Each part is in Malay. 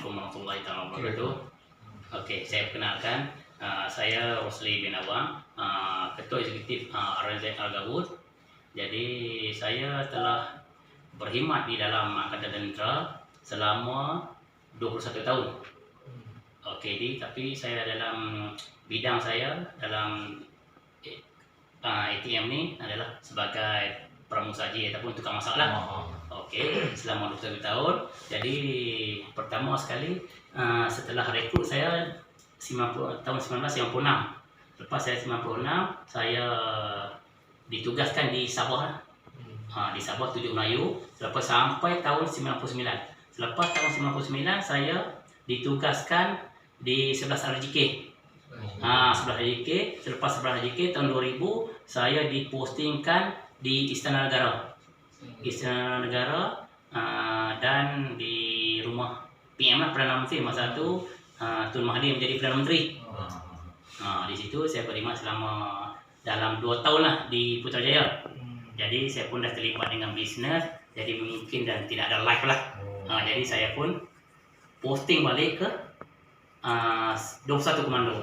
Assalamualaikum warahmatullahi wabarakatuh. Oke, saya perkenalkan, saya Rosli bin Awang, Ketua Eksekutif RNZ Al-Gawud. Jadi saya telah berkhidmat di dalam Angkatan Tentera selama 21 tahun. Oke, tapi saya dalam bidang saya dalam ATM ni adalah sebagai pramusaji ataupun tukang masak lah. Oke, selama 21 tahun. Jadi pertama sekali setelah rekrut saya tahun 1996. Lepas saya 96, saya ditugaskan di Sabah. Di Sabah Tujuh Melayu. Lepas sampai tahun 99. Selepas tahun 99 saya ditugaskan di 11 RJK. 11 RJK. Selepas 11 RJK tahun 2000 saya dipostingkan di Istana Negara. Istana Negara dan di rumah PM lah, Perdana Menteri masa itu Tun Mahathir menjadi Perdana Menteri. Di situ saya berkhidmat selama dalam 2 tahun lah di Putrajaya. Jadi saya pun dah terlibat dengan bisnes, jadi mungkin dan tidak ada live lah. Jadi saya pun posting balik ke 21 Komando.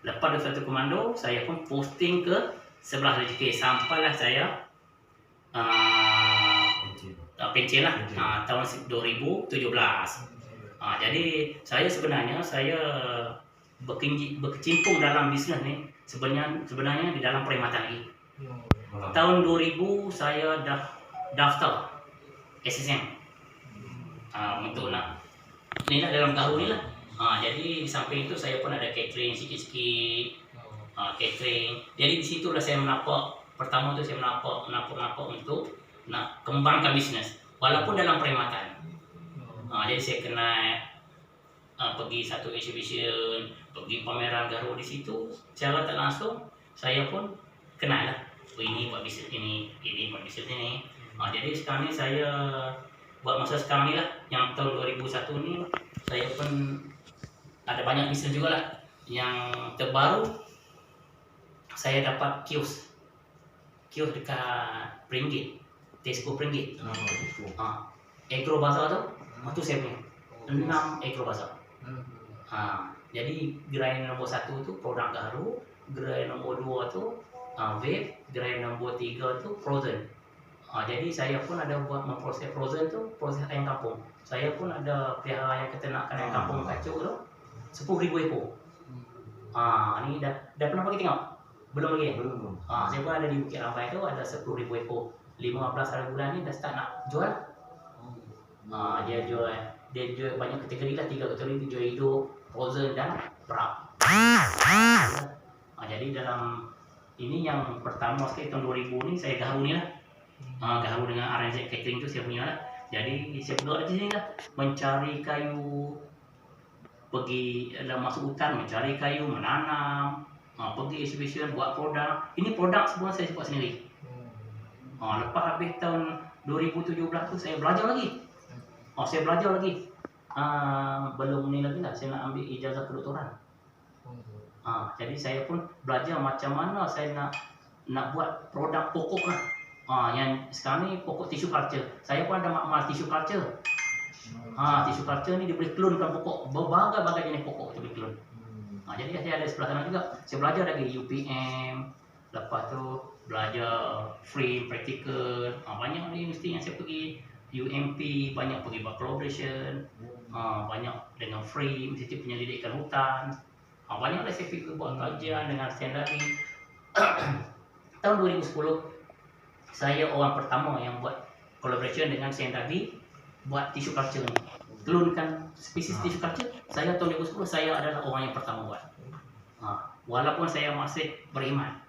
Lepas 21 Komando saya pun posting ke 11 RJK sampailah saya pencen lah tahun 2017. Jadi saya sebenarnya berkecimpung dalam bisnes ni sebenarnya di dalam perkhidmatan lagi. Tahun 2000 saya dah daftar SSM untuk nak ni lah dalam tahun ni lah. Jadi di samping itu saya pun ada catering sikit-sikit, catering. Jadi di situlah saya menapak, pertama tu saya menapak untuk nak kembangkan bisnes walaupun dalam perkhidmatan. Jadi saya kena pergi satu exhibition, pergi pameran Garut di situ, secara tak langsung saya pun kenal lah. Ini buat bisnes ini buat bisnes ini. Jadi sekarang ni saya buat masa sekarang ni lah, yang tahun 2001 ni saya pun ada banyak bisnes juga lah. Yang terbaru saya dapat kios dekat Pringgit, Tesco Pringgit. Agro Bazaar tu saya punya 6 Agro Bazaar. Jadi gerai nombor 1 tu produk Garu, gerai nombor 2 tu vape, gerai nombor 3 tu frozen. Jadi saya pun ada buat memproses frozen tu, proses ayam kampung. Saya pun ada pelihara ayam keternakan ayam kampung kacuk tu 10,000 ekor. Ni dah pernah pergi tengok? Belum lagi? Belum. Saya pun ada di Bukit Rambai tu ada 10,000 ekor. 15 hari bulan ni dah start nak jual. Dia jual banyak kategori lah, 3 kategori, jual hidup, frozen dan perap. Jadi dalam ini yang pertama sekali tahun 2000 ni saya garu ni lah. Garu dengan RNZ Catering tu saya punya lah. Jadi saya duduk di sini lah, mencari kayu, pergi masuk hutan mencari kayu, menanam, pergi exhibition, buat produk. Ini produk semua saya buat sendiri. Lepas habis tahun 2017 tu saya belajar lagi. Belum ni lagi lah, saya nak ambil ijazah kedoktoran. Jadi saya pun belajar macam mana saya nak buat produk pokok lah. Yang sekarang ni pokok tissue culture. Saya pun ada makmal tissue culture. Tissue culture ni dia boleh klonkan pokok, berbagai-bagai jenis pokok tu boleh klon. Jadi saya ada sebelah sana juga. Saya belajar lagi UPM, lepas tu belajar frame, practical. Banyak ni mesti yang saya pergi UMP, banyak pergi buat collaboration, banyak dengan frame, mesti penyelidikan hutan. Banyaklah saya pergi buat kajian dengan Sendari. Tahun 2010 saya orang pertama yang buat collaboration dengan Sendari buat tissue culture ni. Klonkan spesies tissue culture. Saya tahun 2010 saya adalah orang yang pertama buat. Walaupun saya masih beriman.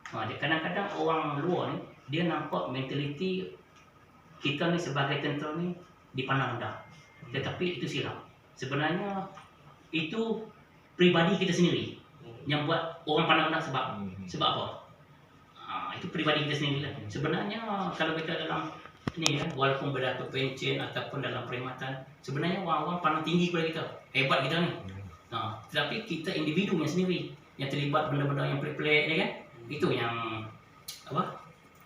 Kadang-kadang orang luar ni dia nampak mentaliti kita ni sebagai tentera ni dipandang rendah. Tetapi itu silap. Sebenarnya itu pribadi kita sendiri yang buat orang pandang rendah sebab apa? Itu pribadi kita sendiri lah. Sebenarnya kalau kita dalam ni kan, walaupun berdatuk pencen ataupun dalam perkhidmatan, sebenarnya orang-orang pandang tinggi kepada kita, hebat kita ni. Tetapi kita individunya sendiri yang terlibat benda-benda yang pelik-pelik ni kan, itu yang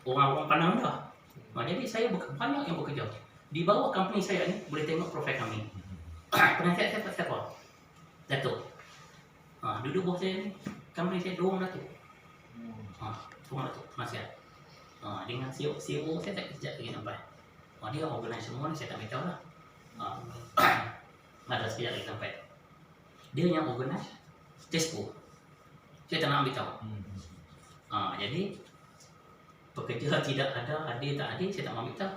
orang-orang pandang rendah. Jadi saya banyak yang bekerja di bawah company saya ni. Boleh tengok profil kami. Penasihat saya siapa? Datuk. Duduk bawah saya ni, company saya 2 orang Datuk. 2 orang Datuk penasihat. Dengan CEO saya tak kejap lagi sampai. Dia organize semua ni, saya tak beritahu lah. Ada sekejap lagi sampai. Dia yang organize Tesco. Saya tak nak ambil tahu. Jadi pekerja tidak ada, hadir tak hadir, saya tak ambil tahu.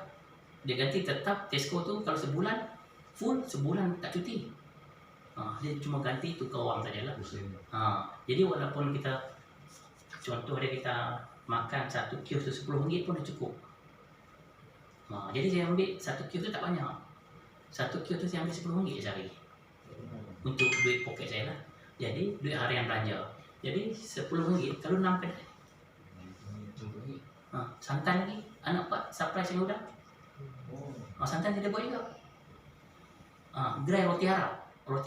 Dia ganti tetap Tesco tu kalau sebulan full, sebulan tak cuti. Dia cuma ganti tukar wang sajalah. Jadi walaupun kita contoh dia kita makan satu kios tu RM10 pun dah cukup. Jadi saya ambil satu kios tu tak banyak. Satu kios tu saya ambil RM10 sehari. Untuk duit poket saya lah. Jadi duit harian belanja. Jadi RM10 kalau 6 kedai. Santan lagi, anak pak supply saya muda. Santan tidak buat juga. Gerai roti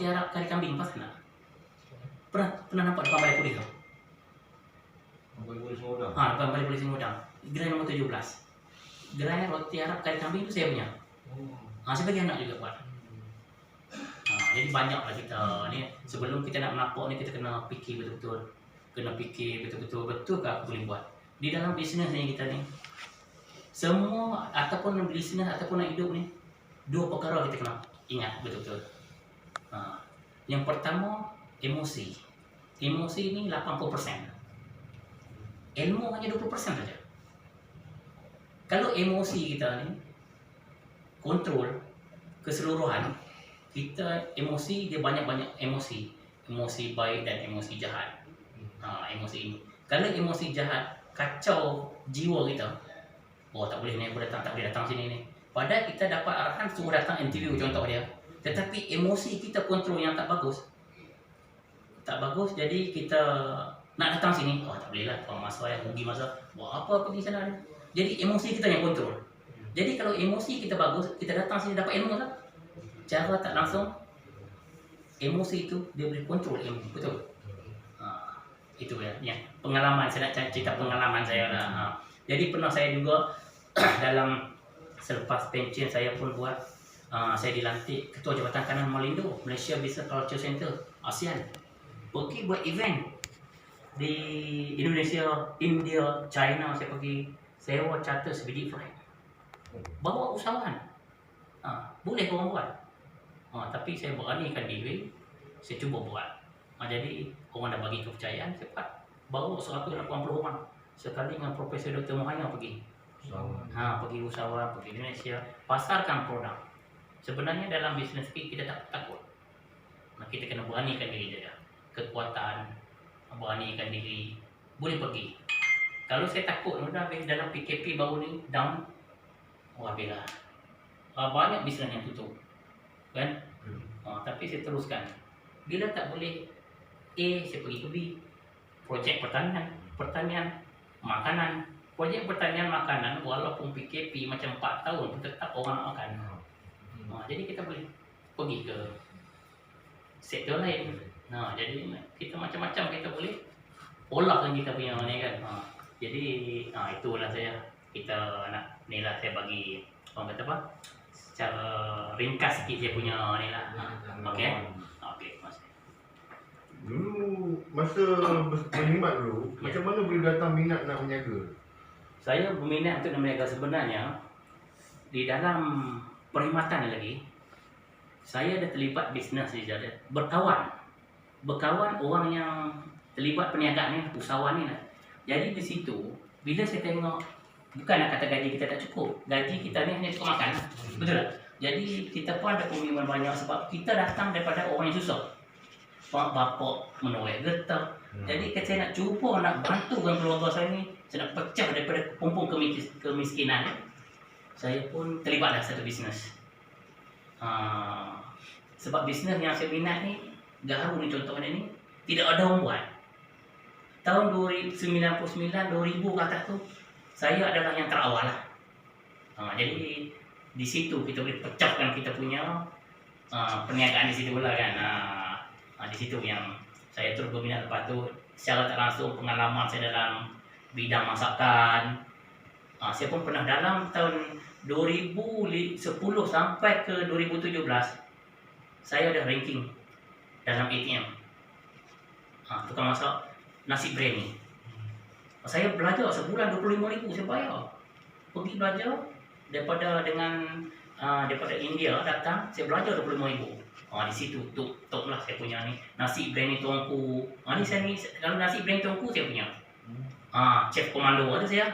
Arab kari kambing pas nak. Pernah nampak depan balai polis tu? Balai polis Semudang. Depan balai polis Semudang. Gerai nombor 17. Gerai roti Arab kari kambing tu saya punya. Saya bagi anak juga buat. Jadi banyaklah kita ni, sebelum kita nak menapok ni kita kena fikir betul-betul. Betulkah aku boleh buat? Di dalam bisnes ni kita ni, semua ataupun bisnes ataupun nak hidup ni, 2 perkara kita kena ingat betul-betul. Yang pertama, emosi. Emosi ni 80%. Ilmu hanya 20% saja. Kalau emosi kita ni kontrol keseluruhan, kita emosi dia banyak-banyak emosi. Emosi baik dan emosi jahat. Emosi ini. Kalau emosi jahat kacau jiwa kita, tak boleh ni aku datang, tak boleh datang sini ni. Padahal kita dapat arahan suruh datang interview contoh dia, tetapi emosi kita kontrol yang tak bagus, jadi kita nak datang sini, tak boleh lah, kalau masa yang rugi masa, buat apa pergi sana ni. Jadi emosi kita yang kontrol. Jadi kalau emosi kita bagus, kita datang sini dapat ilmu lah. Cara tak langsung emosi itu dia boleh kontrol ilmu, betul. Itu ya, pengalaman saya nak cerita pengalaman saya lah. Jadi pernah saya juga dalam selepas pension saya pun buat, saya dilantik Ketua Jabatan Kanan Malindo Malaysia Business Culture Center ASEAN, pergi buat event di Indonesia, India, China. Saya pergi sewa charter sebiji flight, bawa usahawan. Boleh korang buat. Tapi saya beranikan diri, saya cuba buat. Jadi orang dah bagi kepercayaan, cepat bawa 180 orang sekali dengan Profesor Dr. Mohaya pergi. Pergi usahawan, pergi Indonesia, pasarkan produk. Sebenarnya dalam bisnes kita tak takut. Kita kena beranikan diri saja. Kekuatan, beranikan diri, boleh pergi. Kalau saya takut, mudah dalam PKP baru ni down, bila banyak bisnes yang tutup, kan? Tapi saya teruskan. Bila tak boleh A, saya pergi ke B. Projek pertanian, makanan. Projek pertanian, makanan, walaupun PKP macam 4 tahun, tetap orang nak makan. Jadi kita boleh pergi ke sektor lain. Jadi kita macam-macam kita boleh olahkan kita punya ni kan. Jadi itulah kita nak ni lah, saya bagi orang kata apa, secara ringkas sikit saya punya ni lah. Okey. Dulu masa berkhidmat dulu, macam mana boleh datang minat nak berniaga? Saya berminat untuk berniaga sebenarnya di dalam perkhidmatan lagi. Saya dah terlibat bisnes di sana, berkawan orang yang terlibat perniagaan ni, usahawan ni lah. Jadi di situ bila saya tengok, bukan nak kata gaji kita tak cukup, gaji kita ni hanya cukup makan, betul tak? Jadi kita pun ada pengalaman banyak sebab kita datang daripada orang yang susah. Bapak menuai getah. Jadi saya nak cuba nak bantu keluarga saya ni, saya nak pecah daripada pompong kemiskinan. Saya pun terlibat dalam satu bisnes. Sebab bisnes yang saya minat ni, gaharu ni contohnya ni, tidak ada orang buat. Tahun 1999, 2000 ke atas tu, saya adalah yang terawal lah. Jadi di situ kita boleh pecahkan kita punya perniagaan di situ pula kan. Di situ yang saya terus berminat. Lepas tu secara tak langsung pengalaman saya dalam bidang masakan, saya pun pernah dalam tahun 2010 sampai ke 2017 saya ada ranking dalam ATM. Tukang masak nasi biryani. Saya belajar sebulan 25,000 saya bayar. Pergi belajar daripada India datang, saya belajar 25,000. Di situ top lah saya punya ni nasi biryani tongku. Kalau nasi biryani tongku saya punya. Chef komando ada saya.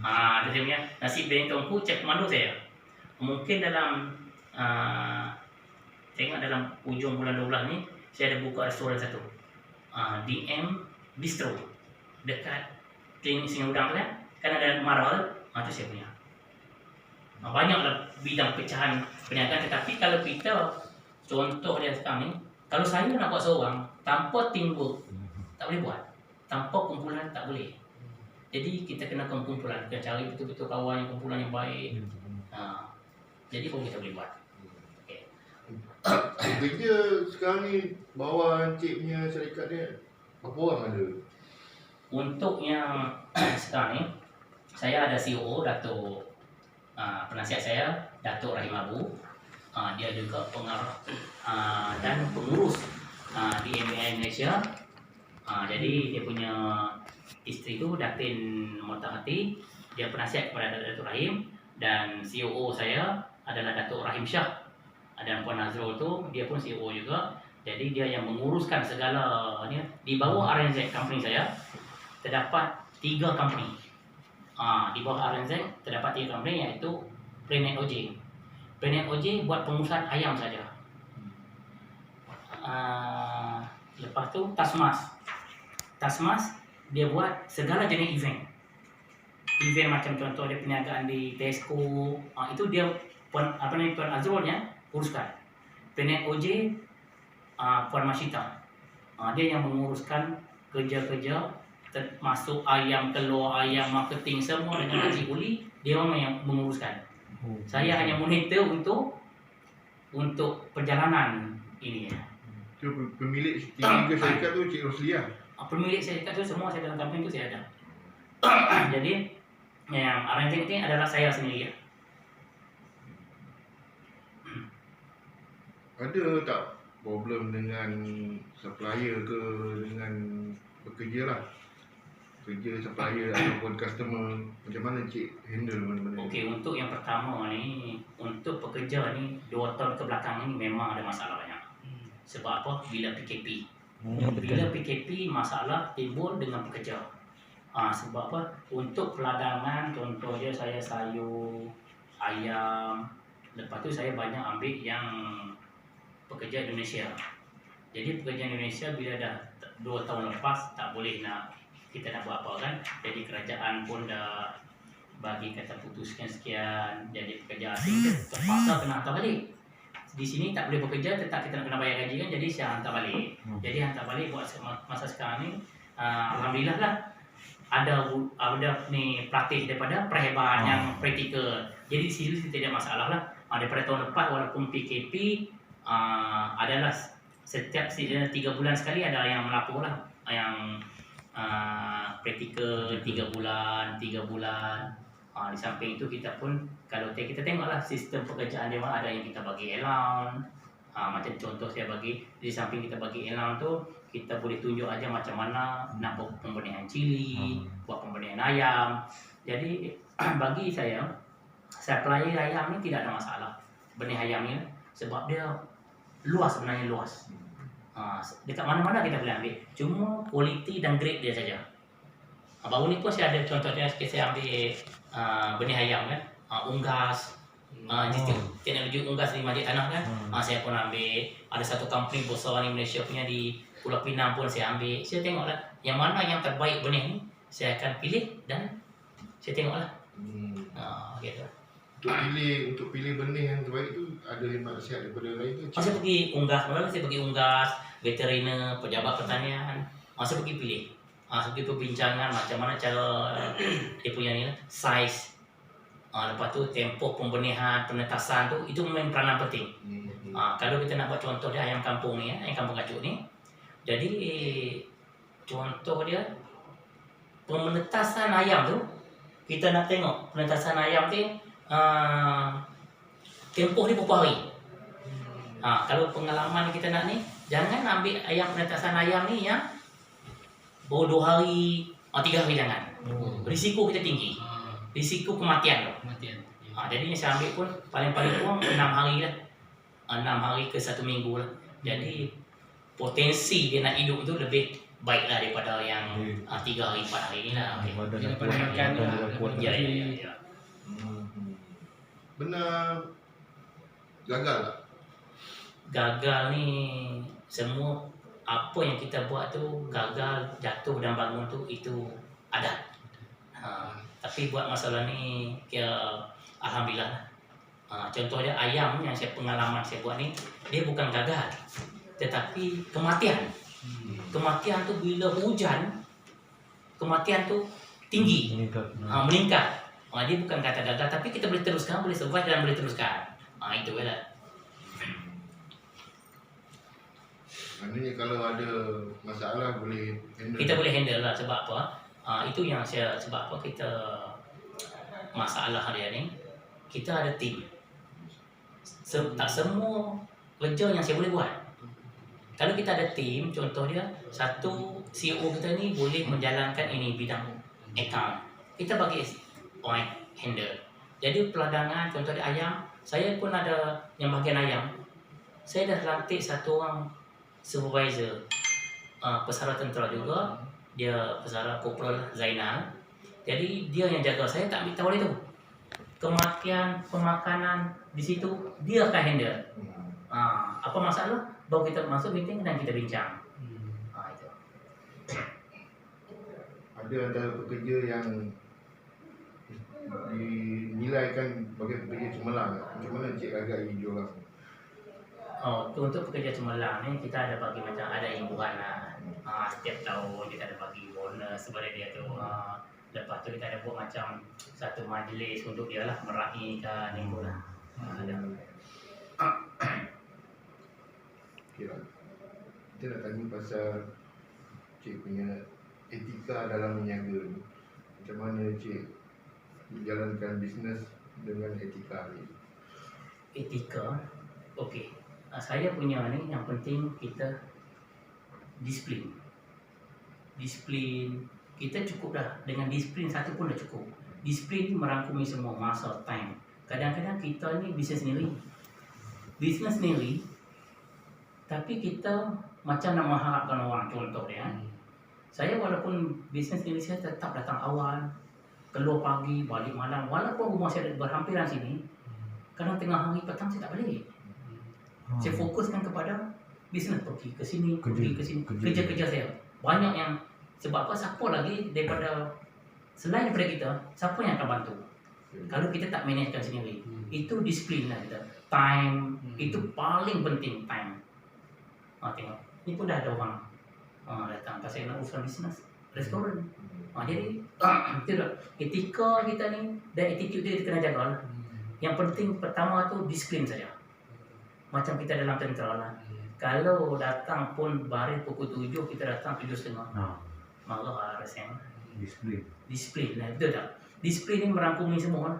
Ada saya punya nasi biryani tongku chef komando saya. Mungkin dalam tengok dalam ujung bulan 12 ni saya ada buka restoran satu. DM Bistro dekat klinik Sungai Udang kan ada Maral, itu saya punya. Banyaklah bidang pecahan perniagaan, tetapi kalau kita contoh dia sekarang ni, kalau saya nak buat seorang tanpa teamwork tak boleh buat, tanpa kumpulan tak boleh. Jadi kita kena kumpulan, kita cari betul-betul kawan yang kumpulan yang baik. Jadi baru kita boleh buat. Kerja sekarang ni bawah Encik punya syarikat dia berapa orang ada? Untuk yang sekarang ni saya ada CEO Datuk, penasihat saya Datuk Rahim Abu. Dia juga pengarah dan pengurus di MBI Malaysia. Jadi dia punya isteri tu Datin Mutahati, dia penasihat kepada Datuk Rahim, dan CEO saya adalah Datuk Rahim Shah. Dan Puan Nazrul tu dia pun CEO juga. Jadi dia yang menguruskan segala ni. Di bawah RNZ company saya terdapat 3 company. Di bawah RNZ terdapat 3 company, iaitu Planet OJ. Planet OJ buat pengurusan ayam saja. Lepas tu Tasmas dia buat segala jenis event. Event macam contoh dia perniagaan di Tesco, itu dia Puan Azrulnya uruskan. Planet OJ, Puan Masyita, dia yang menguruskan kerja-kerja termasuk ayam, telur, ayam, marketing, semua dengan Haji Uli, dia orang yang menguruskan. Saya hanya monitor untuk perjalanan ini. Tu pemilik 3 syarikat tu Cik Roslia. Pemilik syarikat tu semua saya dalam company tu saya ada. Jadi yang arrangement ini adalah saya sendiri. Ada tak problem dengan supplier ke, dengan bekerja lah, kerja supplier ataupun customer, macam mana Cik handle benda-benda? Okey, untuk yang pertama ni, untuk pekerja ni 2 tahun ke belakang ni memang ada masalah banyak. Sebab apa? Bila PKP. Bila PKP, masalah timbul dengan pekerja. Sebab apa? Untuk peladangan, contoh dia saya sayur, ayam. Lepas tu saya banyak ambil yang pekerja Indonesia. Jadi pekerja Indonesia bila dah 2 tahun lepas tak boleh kita nak buat apa kan. Jadi kerajaan pun dah bagi kata putuskan sekian. Jadi pekerja asing terpaksa kena hantar balik. Di sini tak boleh bekerja, tetap kita nak kena bayar gaji kan. Jadi saya hantar balik. Jadi hantar balik buat masa sekarang ni, alhamdulillah lah ada ni pelatih daripada perhebat yang praktikal. Jadi di sini tidak ada masalah lah. Daripada tahun lepas walaupun PKP, adalah setiap 3 bulan sekali ada yang melapor lah, yang praktikal 3 bulan. Di samping itu kita pun kalau kita tengoklah sistem pekerjaan dia, ada yang kita bagi allowance. Macam contoh saya bagi, di samping kita bagi allowance tu, kita boleh tunjuk aja macam mana nak buat pembenihan cili, buat pembenihan ayam. Jadi bagi saya supplier ayam ni tidak ada masalah, benih ayam ni, sebab dia luas, sebenarnya luas. Dekat mana-mana kita boleh ambil, cuma kualiti dan grade dia saja. Baru ni pun saya ada contohnya, saya ambil benih ayam kan, unggas, teknologi unggas di Masjid Tanah kan, saya pun ambil. Ada satu company besar ni Malaysia punya di Pulau Pinang pun saya ambil. Saya tengoklah yang mana yang terbaik benih ni, saya akan pilih dan saya tengoklah. Gitu. Untuk pilih benih yang terbaik tu ada khidmat nasihat daripada lain tu? Saya pergi unggas, saya pergi unggas, veteriner, pejabat pertanian. Saya pergi pilih. Saya pergi perbincangan macam mana cara dia punya ni, size. Lepas tu tempoh pembenihan, penetasan tu, itu memang peranan penting. Kalau kita nak buat contoh dia ayam kampung ni, ayam kampung kacuk ni. Jadi contoh dia penetasan ayam tu, kita nak tengok penetasan ayam tu tempoh dia berapa hari. Kalau pengalaman kita nak ni, jangan ambil ayam penetasan ayam ni yang baru 2 hari, 3 hari jangan. Risiko kita tinggi. Risiko kematian tu. Jadi yang saya ambil pun paling-paling kurang 6 hari lah. 6 hari ke 1 minggu lah. Jadi potensi dia nak hidup tu lebih baik lah daripada yang 3 hari, 4 hari ni lah. Daripada makan Ya. Benar gagal tak? Gagal ni semua apa yang kita buat tu gagal, jatuh dan bangun tu itu ada. Tapi buat masalah ni kira alhamdulillah. Contohnya ayam yang pengalaman saya buat ni, dia bukan gagal, tetapi kematian. Kematian tu bila hujan, kematian tu tinggi, meningkat. Dia bukan kata gagal, tapi kita boleh teruskan, boleh survive dan boleh teruskan. Itu lah. Maknanya kalau ada masalah boleh handle. Kita boleh handle lah. Sebab apa? Itu yang sebab apa kita masalah hari ni kita ada team. Tak semua kerja yang saya boleh buat. Kalau kita ada team, contoh dia satu CEO kita ni boleh menjalankan ini bidang account, kita bagi orang handle. Jadi peladangan, contoh dia ayam, saya pun ada yang bagian ayam. Saya dah lantik satu orang supervisor, pesara tentera juga, dia pesara Kopral Zainal. Jadi dia yang jaga, saya tak ambil tahu dia tu. Kematian, pemakanan di situ dia akan handle. Apa masalah? Baru kita masuk meeting dan kita bincang. Itu. Ada antara pekerja yang dinilaikan sebagai pekerja cemerlang. Macam mana Cik hargai dia orang? Untuk pekerja cemerlang ni kita ada bagi macam ada imbuhan lah. Setiap tahun kita ada bagi bonus kepada dia tu. Lepas tu kita ada buat macam satu majlis untuk dia lah, meraihkan ni pun lah. Ada. Okay lah. Kita nak tanya pasal Cik punya etika dalam berniaga ni. Macam mana Cik menjalankan bisnes dengan etika ni? Etika, okey. Saya punya ni yang penting kita disiplin. Disiplin, kita cukup dah. Dengan disiplin satu pun dah cukup. Disiplin merangkumi semua masa, time. Kadang-kadang kita ni bisnes sendiri. Bisnes sendiri, tapi kita macam nak mengharapkan orang. Contoh dia, saya walaupun bisnes sendiri saya tetap datang awal, keluar pagi, balik malam. Walaupun rumah saya berhampiran sini, kadang tengah hari petang saya tak balik. Saya fokuskan kepada bisnes, pergi ke sini, pergi ke sini, kerja-kerja saya. Banyak yang, sebab apa, siapa lagi daripada, selain daripada kita, siapa yang akan bantu? Kalau kita tak managekan sendiri, itu disiplin lah kita. Time, itu paling penting, time. Tengok, ni pun dah ada orang datang pasal nak urusan bisnes, restoran. Jadi, itu dah, etika kita ni dan attitude dia kena jaga lah. Yang penting pertama tu disiplin saja. Macam kita dalam tentera lah. Kalau datang pun baris pukul 7, kita datang 7.30. Marah rasanya. Disiplin lah, betul tak? Disiplin ni merangkumi semua.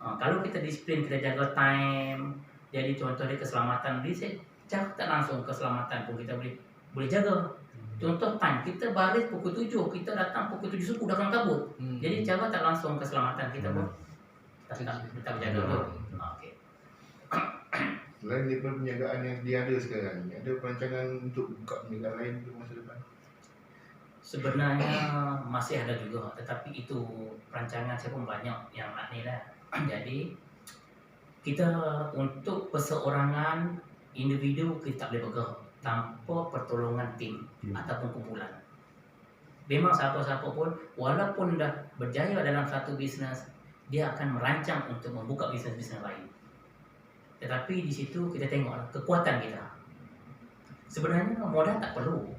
Kalau kita disiplin, kita jaga time. Jadi contoh dia keselamatan, dia tak langsung keselamatan pun kita boleh jaga. Contoh time, kita baris pukul 7, kita datang pukul 7 suku dah akan kabut. Jadi cara tak langsung keselamatan kita pun kita berjaga tu. Okey. Selain daripada perniagaan yang dia ada sekarang ni, ada perancangan untuk buka perniagaan lain untuk masa depan? Sebenarnya masih ada juga, tetapi itu perancangan saya pun banyak yang ni lah. Jadi kita untuk perseorangan individu kita tak boleh bergerak tanpa pertolongan tim ataupun kumpulan. Memang siapa-siapa pun walaupun dah berjaya dalam satu bisnes, dia akan merancang untuk membuka bisnes-bisnes lain. Tetapi di situ kita tengoklah kekuatan kita. Sebenarnya modal tak perlu.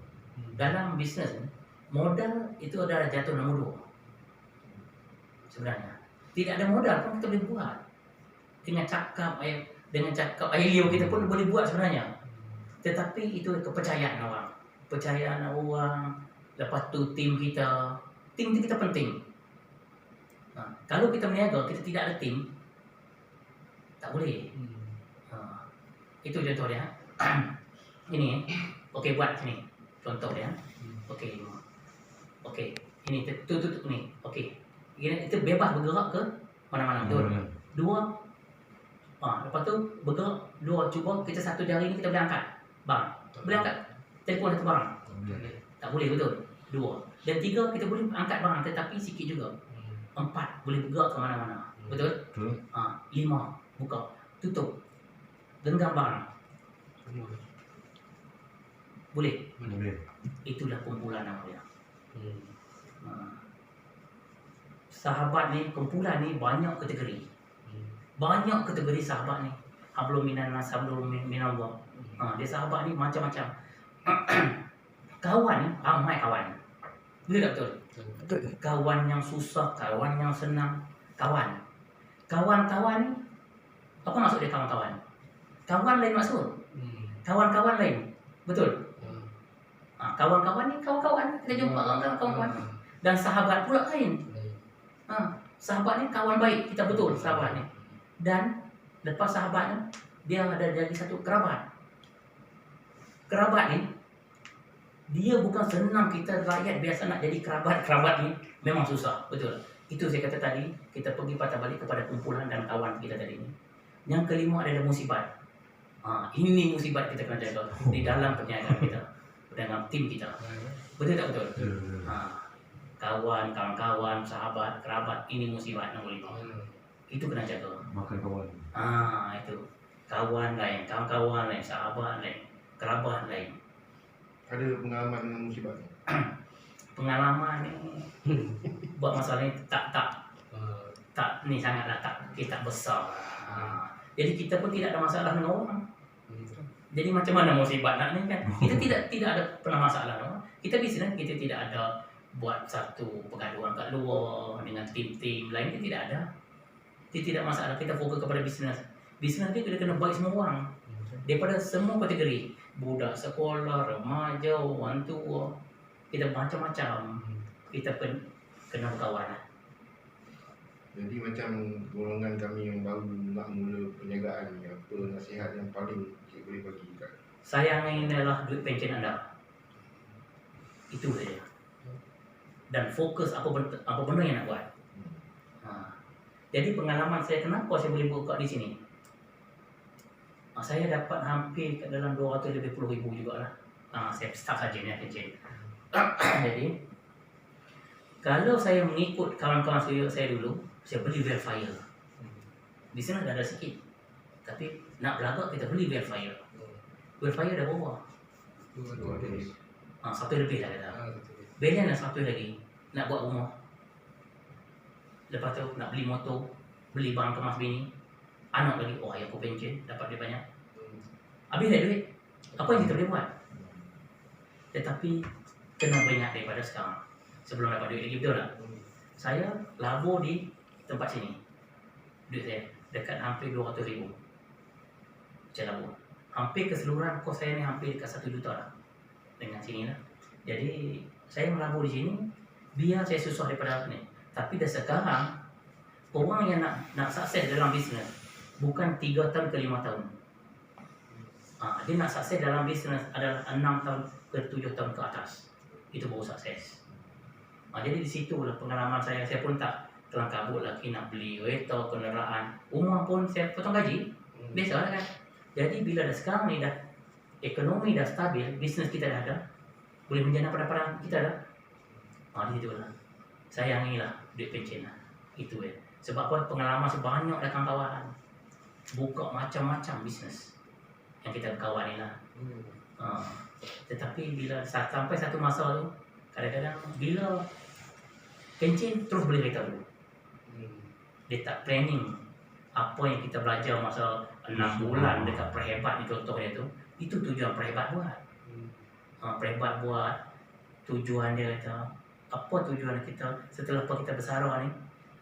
Dalam bisnes modal itu adalah jatuh nombor 2. Sebenarnya tidak ada modal pun kita boleh buat. Dengan cakap air liur kita pun boleh buat sebenarnya. Tetapi itu kepercayaan orang. Kepercayaan orang. Lepas tu tim kita. Tim kita penting. Kalau kita berniaga, kita tidak ada tim, tak boleh. Itu contoh dia. Ini okey, buat sini contoh dia. Okey, okey, ini tutup ni. Okey, ini itu bebas bergerak ke mana-mana, betul. Dua, lepas tu bergerak dua, cuba kita satu jari ni kita boleh angkat bang, boleh angkat telefon atau barang, tak boleh, betul. Dua dan tiga kita boleh angkat barang tetapi sikit juga. Empat boleh bergerak ke mana-mana, betul. Lima buka tutup genggam barang, boleh. Itulah kumpulan nama dia. Sahabat ni, kumpulan ni banyak kategori. Banyak kategori sahabat ni. Hablum minan nas, hablum minallah. Dia sahabat ni macam-macam. Kawan ni ramai kawan. Betul tak betul? Betul. Kawan yang susah, kawan yang senang, kawan. Kawan-kawan ni, apa maksud dia kawan-kawan? Kawan lain maksud. Kawan-kawan lain. Betul? Kawan-kawan ni kawan-kawan. Kita jumpa kawan-kawan. Dan sahabat pula lain. Sahabat ni kawan baik. Kita betul sahabat ni. Dan lepas sahabat ni, dia ada jadi satu kerabat. Kerabat ni, dia bukan senang kita rakyat biasa nak jadi kerabat. Kerabat ni memang susah. Betul. Itu saya kata tadi, kita pergi patah balik kepada kumpulan dan kawan kita tadi ni. Yang kelima adalah musibat. Ini musibat kita kena jaga di dalam perniagaan kita, dengan tim kita. Betul tak betul? Kawan, kawan-kawan, sahabat, kerabat, ini musibat nombor 5. Itu kena jaga. Makan kawan. Itu. Kawan lain, kawan-kawan lain, sahabat lain, kerabat lain. Ada pengalaman dengan musibah ni? Pengalaman ni buat masalah ni tak ni sangatlah, tak besar. Jadi kita pun tidak ada masalah dengan orang. Jadi macam mana musibat nak ni kan? Kita tidak ada pernah masalah dengan orang. Kita bisnes, kita tidak ada buat satu pergaduhan kat luar dengan tim-tim lain, kita tidak ada. Kita tidak masalah, kita fokus kepada bisnes. Bisnes ni kita kena baik semua orang. Daripada semua kategori, budak sekolah, remaja, orang tua, kita macam-macam. Kita pun kena berkawan. Jadi macam golongan kami yang baru nak mula perniagaan ni, apa nasihat yang paling cik boleh bagi kat? Sayangilah duit pencen anda. Itu saja. Dan fokus apa benda yang nak buat. Jadi pengalaman saya, kenapa saya boleh buka di sini? Saya dapat hampir dalam 250,000 juga lah. Saya start saja ni pencen. Jadi kalau saya mengikut kawan-kawan saya dulu, saya beli verifier. Di sana ada sikit. Tapi nak belagak kita beli verifier. Verifier dah berapa? 1 lebih lah kata. Belian dah 1 lagi. Nak buat rumah. Lepas tu nak beli motor, beli barang kemas bini. Anak lagi, ayah aku pencen, dapat duit banyak. Habis dah duit. Apa yang kita boleh buat? Tetapi kena banyak daripada sekarang. Sebelum dapat duit lagi, betul tak? Saya labur di tempat sini. Duit saya dekat hampir 200,000. Saya labur. Hampir keseluruhan kos saya ni hampir dekat 1 juta lah. Dengan sini lah. Jadi saya melabur di sini, biar saya susah daripada ni. Tapi dah sekarang, orang yang nak sukses dalam bisnes, bukan 3 tahun ke 5 tahun. Dia nak sukses dalam bisnes adalah 6 tahun ke 7 tahun ke atas. Itu baru sukses. Jadi di situlah pengalaman saya. Saya pun tak kelang kabut lagi nak beli kereta, kenderaan. Rumah pun saya potong gaji. Biasalah kan. Jadi bila dah sekarang ni dah ekonomi dah stabil, bisnes kita dah ada, boleh menjana pada kita dah. Di situ lah. Sayangilah duit pencen lah. Itu Sebab apa? Pengalaman sebanyak dah kawan-kawan. Buka macam-macam bisnes yang kita berkawan ni lah. Tetapi bila sampai satu masa tu, kadang-kadang bila pencen terus beli kereta dulu. Dia tak planning apa yang kita belajar masa 6 bulan dekat Perhebat ni, contohnya tu. Itu tujuan Perhebat buat. Perhebat buat, tujuan dia kata, apa tujuan kita setelah kita bersara ni,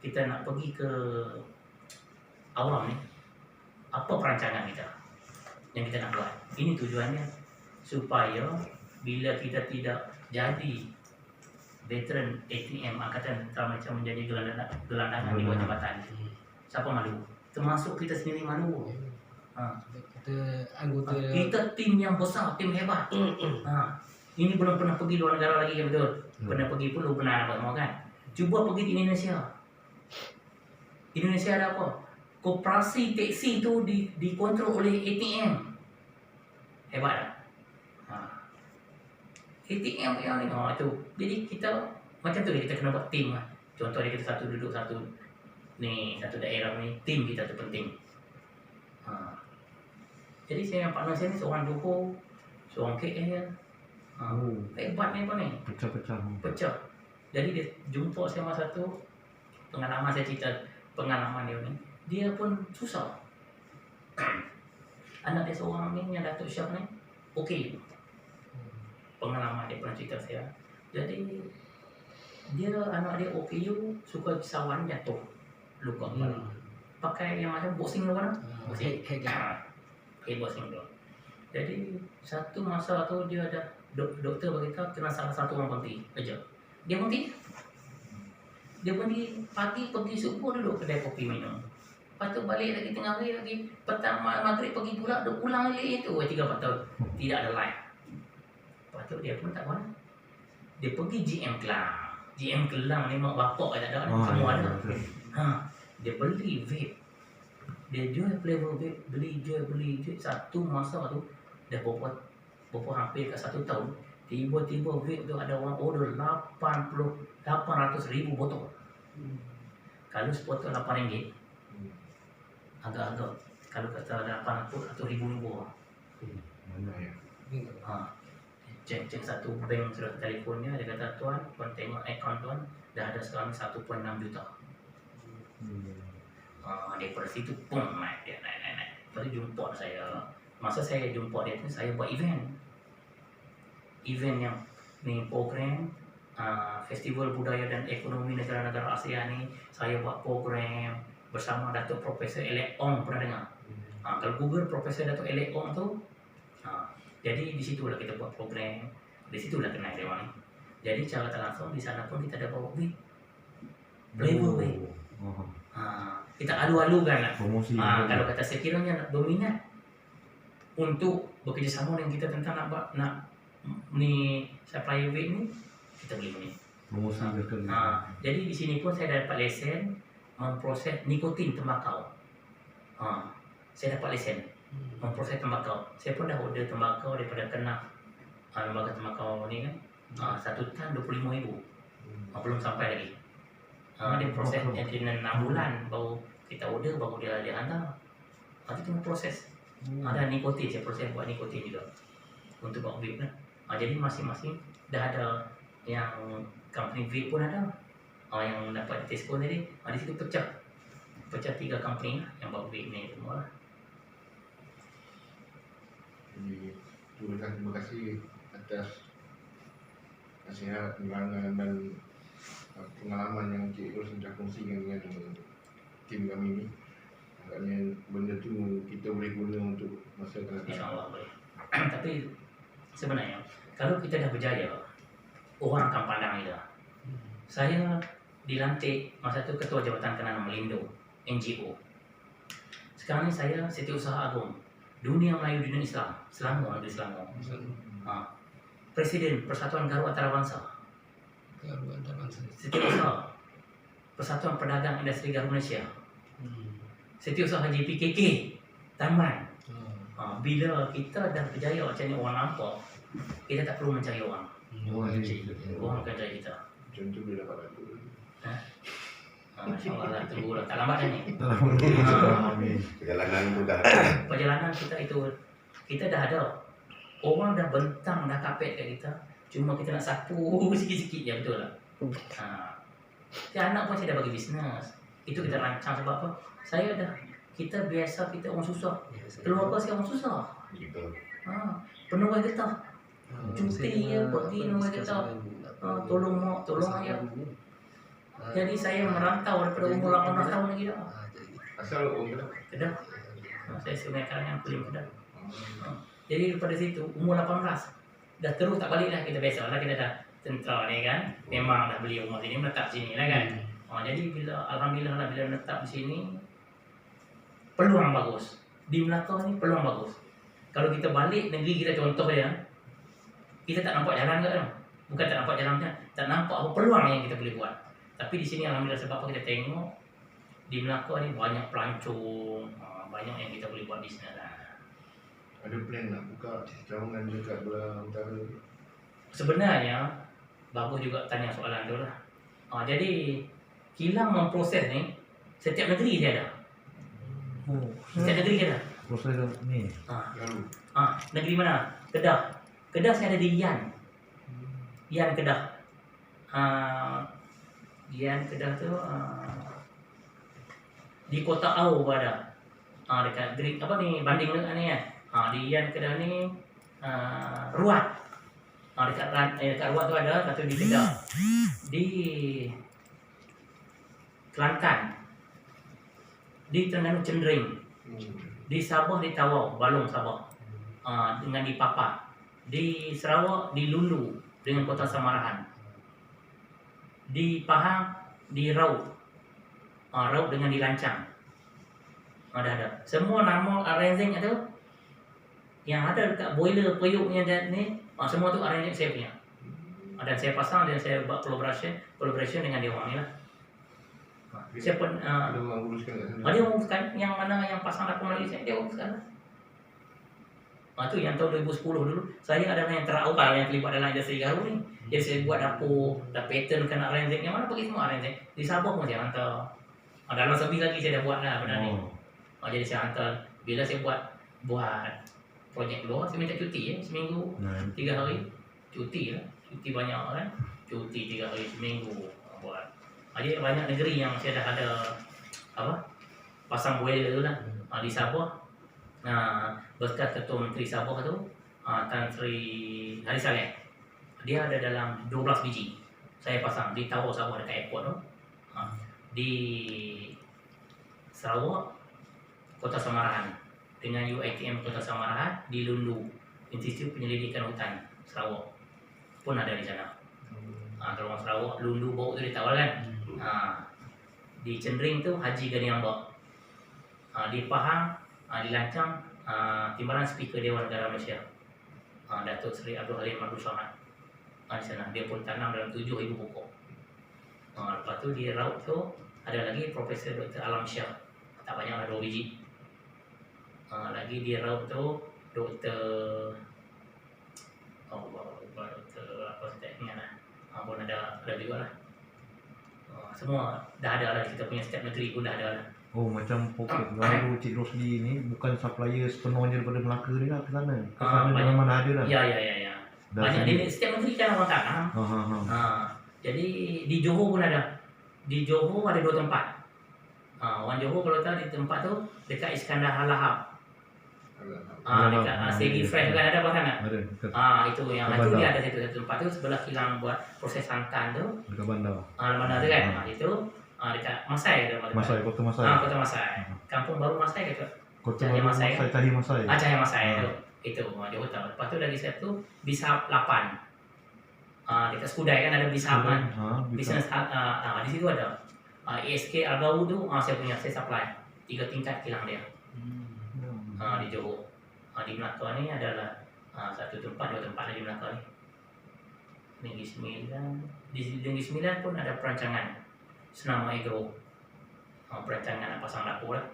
kita nak pergi ke awam ni, apa perancangan kita yang kita nak buat. Ini tujuannya, supaya bila kita tidak jadi veteran ATM Angkatan Tentera Malaysia menjadi gelandangan di bawah jabatan, siapa malu? Termasuk kita sendiri malu. Kita anggota Kita tim yang besar, tim hebat. Ini belum pernah pergi luar negara lagi kan, betul? Pernah pergi pun belum pernah apa semua kan. Cuba pergi di Indonesia. Indonesia ada apa? Koperasi teksi tu dikontrol oleh ATM. Hebat tak? ATM yang ni, tu. Jadi kita macam tu kita kena buat tim lah. Contohnya kita satu duduk satu daerah ni, tim kita tu penting. Jadi saya yang partner saya ni seorang Johor, seorang KL. Hebat ni apa ni? Pecah. Jadi dia jumpa saya masa tu, pengalaman saya cerita pengalaman dia ni. Dia pun susah. Anak dia seorang ni yang Datuk Syaf ni, okey. Pengalaman dia pernah cerita saya. Jadi dia anak dia okey, suka sawan jatuh, luka kepala. Pakai yang macam boxing tu kan? Boxing. Boxing tu. Jadi satu masa tu dia ada doktor berkata kena salah satu orang berhenti kerja. Dia berhenti pagi pergi subuh duduk kedai kopi minum. Lepas tu balik lagi tengah hari lagi petang maghrib pergi pula duduk ulang lagi itu 3-4 tahun. Tidak ada light. Lepas tu dia pun tak mana. Dia pergi GM Kelang ni mak bapak tak ada semua ada. Dia beli vape. Dia jual flavor vape, beli jual satu masa tu dah berapa hampir ke 1 tahun. Tiba-tiba vape tu ada orang order 800,000 botol. Kalau sepotong RM8, agak-agak. Kalau kata 800 atau ribu-ribu. Cek satu bank surat telefonnya, dia kata tuan tengok akaun tuan dah ada sekarang 1.6 juta. Daripada situ pun naik. Lepas tu jumpa saya. Masa saya jumpa dia tu saya buat event yang ni program Festival Budaya dan Ekonomi Negara-Negara ASEAN ni. Saya buat program bersama Datuk Profesor Elek Ong, pernah dengar? Kalau Google Profesor Datuk Elek Ong tu, jadi di situlah kita buat program, di situlah kenal dia orang ni. Jadi secara tak langsung di sana pun kita ada bawa flavor kita alu-alukan lah. Kalau kata sekiranya nak berminat untuk bekerjasama dengan kita tentang nak ni supply vape ni, kita boleh ni. Jadi di sini pun saya dapat lesen memproses nikotin tembakau. Saya dapat lesen memproses tembakau. Saya pun dah order tembakau daripada kena lembaga tembakau ni kan. 1 tan 25,000. Belum sampai lagi. Dia proses dengan 6 bulan baru kita order, baru dia hantar. Nanti tengah proses. Ada nikotin, saya proses buat nikotin juga untuk buat vape lah. Jadi masing-masing dah ada yang company vape pun ada. Yang dapat Tesco tadi, di situ pecah 3 company lah yang buat vape ni semua lah. Jadi terima kasih atas nasihat, penerangan dan pengalaman yang Cik Ros sudah kongsikan dengan tim kami ni. Agaknya benda tu kita boleh guna untuk masa akan datang. InsyaAllah boleh. Tapi sebenarnya kalau kita dah berjaya, orang akan pandang kita. Saya dilantik masa tu Ketua Jabatan Kenalan Melindo NGO. Sekarang ni saya Setiausaha Agung Dunia Melayu Dunia Islam Selangor, Negeri Selangor. Presiden Persatuan Garuh Antarabangsa. Setiausaha Persatuan Pedagang Industri Garuh Malaysia. Setiausaha JPKK Taman. Bila kita dah berjaya macam ni, orang nampak, kita tak perlu mencari orang. Orang akan cari kita. Contoh boleh dapat lagu. InsyaAllah tunggu lah, tak lambat dah ni. Perjalanan mudah. Perjalanan kita itu, kita dah ada. Orang dah bentang, dah kapet kat kita. Cuma kita nak sapu sikit-sikit je, betul lah. Anak pun saya dah bagi bisnes. Itu kita rancang sebab apa? Kita biasa, kita orang susah. Keluarga saya orang susah. Penuh getah. Cuti ya, pergi penuh getah. Tolong mak, tolong ayah. Jadi saya merantau daripada umur 18 tahun lagi dah. Asal orang Kedah. Saya sebenarnya kalangan Kulim Kedah. Jadi daripada situ, umur 18, dah terus tak balik dah. Kita biasa lah, kita dah tentera ni kan. Memang dah beli rumah sini, menetap sini lah kan. Jadi alhamdulillah lah, bila menetap di sini, peluang bagus. di Melaka ni peluang bagus. Kalau kita balik negeri kita contoh dia, kita tak nampak jalan ke tau. Bukan tak nampak jalan, tak nampak apa peluang yang kita boleh buat. Tapi di sini alhamdulillah sebab apa kita tengok di Melaka ni banyak pelancong, banyak yang kita boleh buat bisnes lah. Ada plan nak buka terowongan dekat belah utara? Sebenarnya bagus juga tanya soalan tu lah. Jadi kilang memproses ni setiap negeri dia ada. Oh, Setiap negeri dia ada. proses ni. Lalu Negeri mana? Kedah. Kedah saya ada di Yan. Yan Kedah. Yan Kedah tu di Kota Au ada. Dekat Great apa ni banding dengan ni kan. Di Yan Kedah ni Ruat. Dekat Ruat tu ada, satu di Kedah. Di Kelantan. Di Terengganu Cendering. Di Sabah di Tawau, Balong Sabah. Dengan di Papa. Di Sarawak di Lulu dengan Kota Samarahan. Di Pahang di Raut. Raut dengan di Lancang. Ada. Semua nama arranging itu yang ada dekat boiler periuknya dan ni, semua tu arranging saya punya. Dan saya pasang dan saya buat collaboration dengan dia orang ni lah. Saya pun ada orang uruskan kat sana. dia uruskan yang mana yang pasang dapur Melayu saya, dia uruskan lah. Tu yang tahun 2010 dulu, saya adalah yang terawal yang terlibat dalam industri garu ni. Jadi saya buat dapur, dah pattern kan arranging, yang mana pergi semua arranging. Di Sabah pun saya hantar. Dalam Sebi lagi saya dah buat lah benda ni. Jadi saya hantar, bila saya buat projek luar, saya minta cuti seminggu, 3 hari. Cuti lah, cuti banyak kan. Cuti 3 hari seminggu buat. Jadi banyak negeri yang saya dah ada pasang boiler tu lah. Di Sabah, berkat Ketua Menteri Sabah tu, Tan Sri Hari Saleh, dia ada dalam 12 biji. Saya pasang di Tawau Sabah dekat airport tu. Di Sarawak, Kota Samarahan dengan UiTM Kota Samarahan, di Lundu, Institut Penyelidikan Hutan Sarawak pun ada di sana. Kalau orang Sarawak, Lundu bau tu dia tahu kan. Di Cendering tu Haji Ganiambak. Di Pahang, di Lancang, Timbalan Speaker Dewan Negara Malaysia, Datuk Seri Abdul Halim Abdul Samad. Di sana dia pun tanam dalam 7,000 pokok. Lepas tu di Raut tu ada lagi Profesor Dr. Alam Syah, tak banyak lah 2 biji. Lagi di Raut tu Dr. Dr. apa saya tak ingat lah. Pun ada juga lah. Semua dah ada lah, kita punya setiap negeri pun dah ada lah. Oh, macam pokok garu Cik Rosli ni bukan supplier sepenuhnya daripada Melaka ni lah ke sana. Ke sana banyak. mana ada lah. Ya. Dah Banyak sendiri. di setiap negeri kan orang tanam. Jadi di Johor pun ada. Di Johor ada 2 tempat. Orang Johor kalau tahu di tempat tu dekat Iskandar Halahab. Dekat Segi Fresh kan ada apa sana? Ada. Itu yang Dekat itu dia bandar. ada satu tempat tu sebelah kilang buat proses santan tu. Dekat bandar. Mana tu kan? Itu dekat Masai tu. Masai, Kota Masai. Kota Masai. Kampung Baru Masai ke tu? Kota Cahaya Baru Masai. Masai, Cahaya Masai. Cahaya Masai tu. Itu Johor tahu. Lepas tu lagi satu Bisap 8. Dekat Skudai kan ada Bisap kan. Bisa. Bisnes di situ ada. ASK Argau tu saya supply 3 tingkat kilang dia. Di Johor. Di Melaka ni adalah 1 tempat, 2 tempat lagi Melaka ni. Negeri Sembilan. Di Negeri Sembilan pun ada perancangan Senama Agro. Perancangan nak pasang dapur lah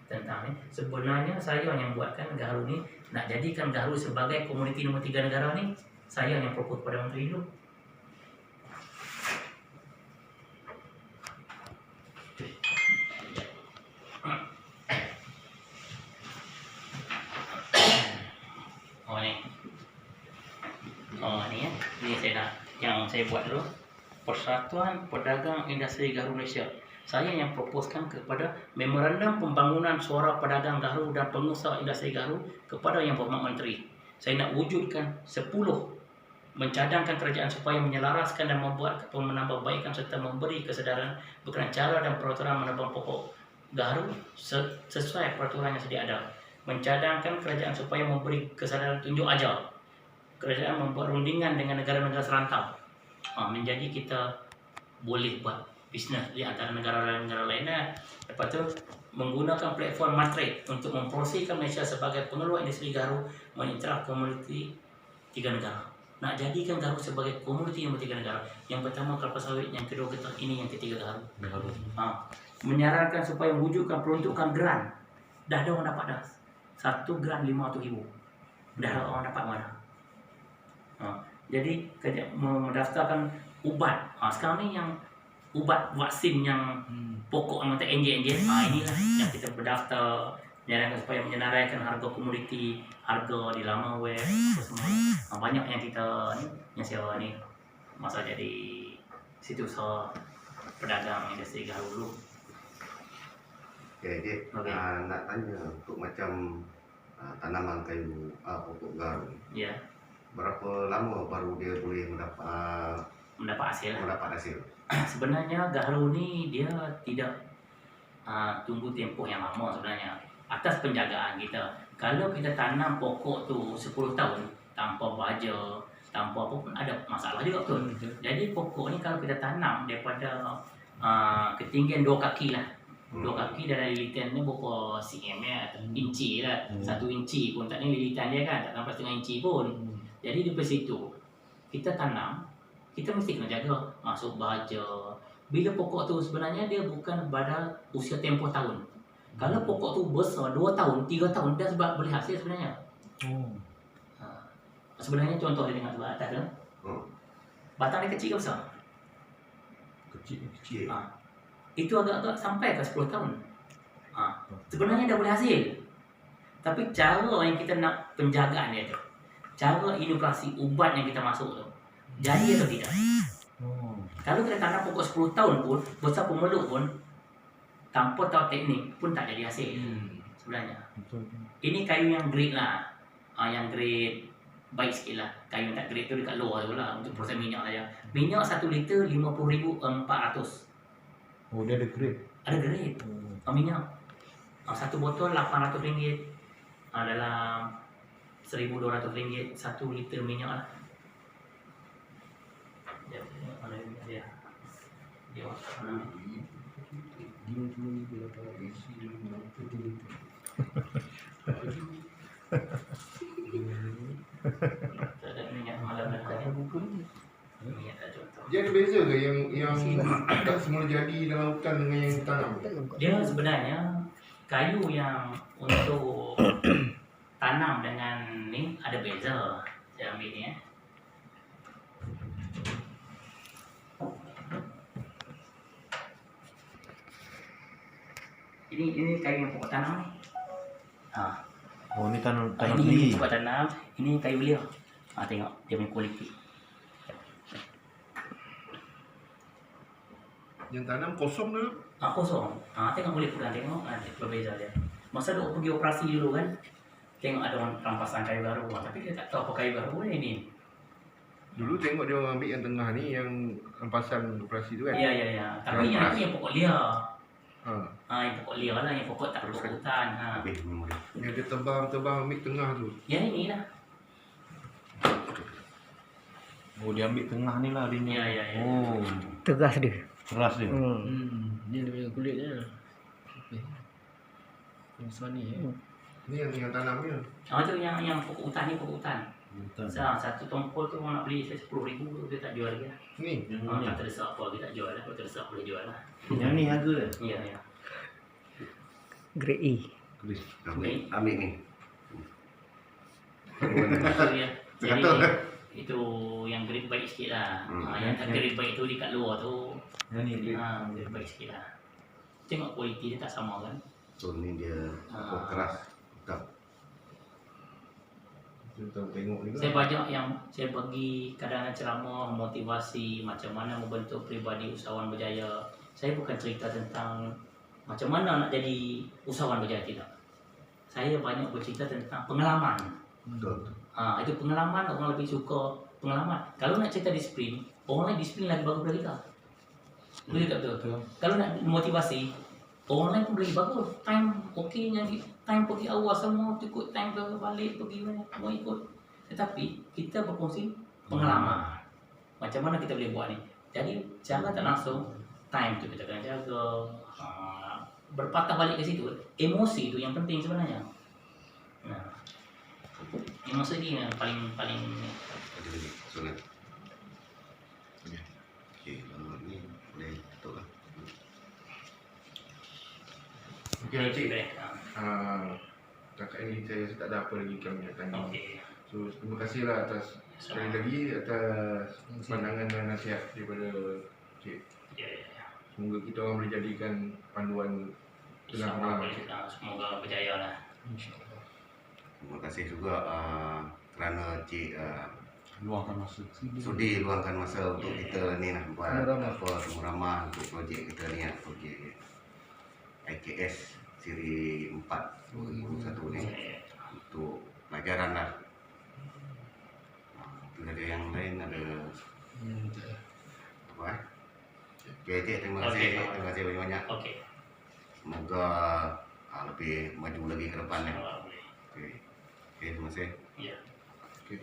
tentang ni. Sebenarnya saya yang buatkan garu ni, nak jadikan garu sebagai komuniti nombor 3 negara ni, saya yang propose pada Menteri dulu. Ni ni saya nak yang saya buat dulu, Persatuan Pedagang Industri Garu Malaysia. Saya yang proposekan kepada Memorandum Pembangunan Suara Pedagang Garu dan Pengusaha Industri Garu kepada Yang Berhormat Menteri. Saya nak wujudkan 10 mencadangkan kerajaan supaya menyelaraskan dan membuat atau menambahbaikkan serta memberi kesedaran berkenaan cara dan peraturan menebang pokok garu sesuai peraturan yang sedia ada. Mencadangkan kerajaan supaya memberi kesedaran tunjuk ajar. Kerajaan membuat rundingan dengan negara-negara serantau. Menjadi kita boleh buat bisnes di antara negara dan negara lainnya. Lepas tu menggunakan platform Matrix untuk mempromosikan Malaysia sebagai pengeluar industri garu menginterah komuniti 3 negara. Nak jadikan garu sebagai komuniti yang 3 negara. Yang pertama kelapa sawit, yang kedua getah, ini yang ketiga garu. Menyarankan supaya mewujudkan peruntukan geran. Dah ada orang dapat dah. 1 geran 500,000. Dah ada orang dapat mana. Jadi mendaftarkan ubat. Sekarang ni yang ubat vaksin yang pokok yang macam enjin-enjin, inilah yang kita berdaftar menyarankan supaya menyenaraikan harga komoditi, harga di laman web apa semua. Banyak yang kita ni yang sewa ni masa jadi setiausaha pedagang industri garu dulu. Okay, nak tanya untuk macam tanaman kayu pokok garu, Ya, berapa lama baru dia boleh mendapat hasil. hasil? Sebenarnya garu ni dia tidak tunggu tempoh yang lama sebenarnya. Atas penjagaan kita. Kalau kita tanam pokok tu 10 tahun tanpa baja, tanpa apa pun ada masalah juga betul. Jadi pokok ni kalau kita tanam daripada ketinggian 2 kaki lah. 2 kaki dari lilitan ni berapa cm ya, inci lah. 1 inci pun tak ni lilitan dia kan, tak sampai setengah inci pun. Jadi dari situ kita tanam, kita mesti kena jaga, masuk baja. Bila pokok tu sebenarnya dia bukan pada usia tempoh tahun. Kalau pokok tu besar 2 tahun, 3 tahun dah sebab boleh hasil sebenarnya. Sebenarnya contoh dia tengok sebelah atas tu. Batang dia kecil ke besar? Kecil. Itu agak-agak sampai ke 10 tahun. Sebenarnya dah boleh hasil. Tapi cara yang kita nak penjagaan dia tu, cara inovasi ubat yang kita masuk tu, jadi atau tidak? Kalau kita tanam pokok 10 tahun pun, besar pemeluk pun, tanpa tahu teknik pun tak jadi hasil sebenarnya. Ini kayu yang grade lah, yang grade baik sikit lah. Kayu yang tak grade tu dekat luar tu lah, untuk proses minyak saja. Minyak 1 liter 50,400. Oh, dia ada grade. Ada grade minyak. 1 botol RM800, dalam RM1,200 1 liter minyak lah. Dia mana ni? Tak ada minyak malam dah tadi. Minyak tak contoh. Dia ada beza ke yang tak semula jadi dalam hutan dengan yang tanam? Dia sebenarnya kayu yang untuk tanam dengan ni ada beza. Saya ambil ni Ini kayu yang pokok tanam ni. Oh, ni tanam Ini sendiri. pokok tanam, ini kayu belia. Tengok dia punya kualiti. Yang tanam kosong ke? Kosong. Tengok boleh pegang, tengok berbeza dia. Masa duk pergi operasi dulu kan, tengok ada orang rampasan kayu garu, tapi dia tak tahu apa kayu garu ni. Dulu tengok dia orang ambil yang tengah ni, yang rampasan operasi tu kan? Ya. Tapi yang itu yang pokok liar. Yang pokok liar lah, yang pokok tak pokok hutan. Yang dia tebang ambil tengah tu. Yang ini lah. Oh, dia ambil tengah ni lah dia. Ya. Oh, Tegas dia. keras dia. Ni dia punya kulitnya. Yang ni Ni yang tanamnya. Tu yang pokok hutan ni, pokok hutan. Satu tompol tu orang nak beli saya 10,000 tu, dia tak jual lagi lah. Ni. Tak terdesak apa, dia tak jual lah. Kalau terdesak boleh jual lah. Yang ni harga dia. Ya. Grade E. Ambil ni. Itu dia. Tergantung Jadi kan? itu yang grade baik sikit lah. Yang tak grade baik tu dekat luar tu, Yang ni dia. grade baik sikit lah. Tengok kualiti dia tak sama kan. So ni dia keras. Tak. Kita tengok juga. Saya banyak yang saya bagi kadang-kadang ceramah, motivasi macam mana membentuk peribadi usahawan berjaya. Saya bukan cerita tentang macam mana nak jadi usahawan berjaya, tidak. Saya banyak bercerita tentang pengalaman. Betul. Itu pengalaman, orang lebih suka pengalaman. Kalau nak cerita disiplin, orang lain disiplin lagi bagus daripada kita. Betul tak betul? Kalau nak motivasi, orang lain pun lagi bagus. Time okeynya, time pergi awal semua ikut, time ke balik pergi mana, semua ikut. Tetapi kita berkongsi pengalaman. Macam mana kita boleh buat ni? Jadi cara tak langsung time tu kita kena jaga. Berpatah balik ke situ, emosi itu yang penting sebenarnya. Nah, emosi ini yang paling Ada lagi soalan? Okey, kalau ni boleh tutup lah. Mungkin Encik, baik. kakak ini saya tak ada apa lagi kami nak tanya. Okey. So terima kasihlah atas sekali lagi atas pandangan dan nasihat daripada Cik. Ya. Semoga kita orang boleh jadikan panduan dalam pengalaman Cik. Semoga berjaya lah. InsyaAllah. Terima kasih juga kerana Cik Luangkan masa. sudi luangkan masa untuk kita ni lah buat Temu ramah. temu ramah untuk projek kita ni lah, projek IKS siri 4 2021 ni untuk pelajaran lah. Ada yang lain ada Tak ada. apa Okey Cik, terima kasih. Okey. Terima kasih banyak-banyak. Okey. Semoga lebih maju lagi ke depan ya. Boleh. Okey. Okey, terima kasih. Ya. Okay.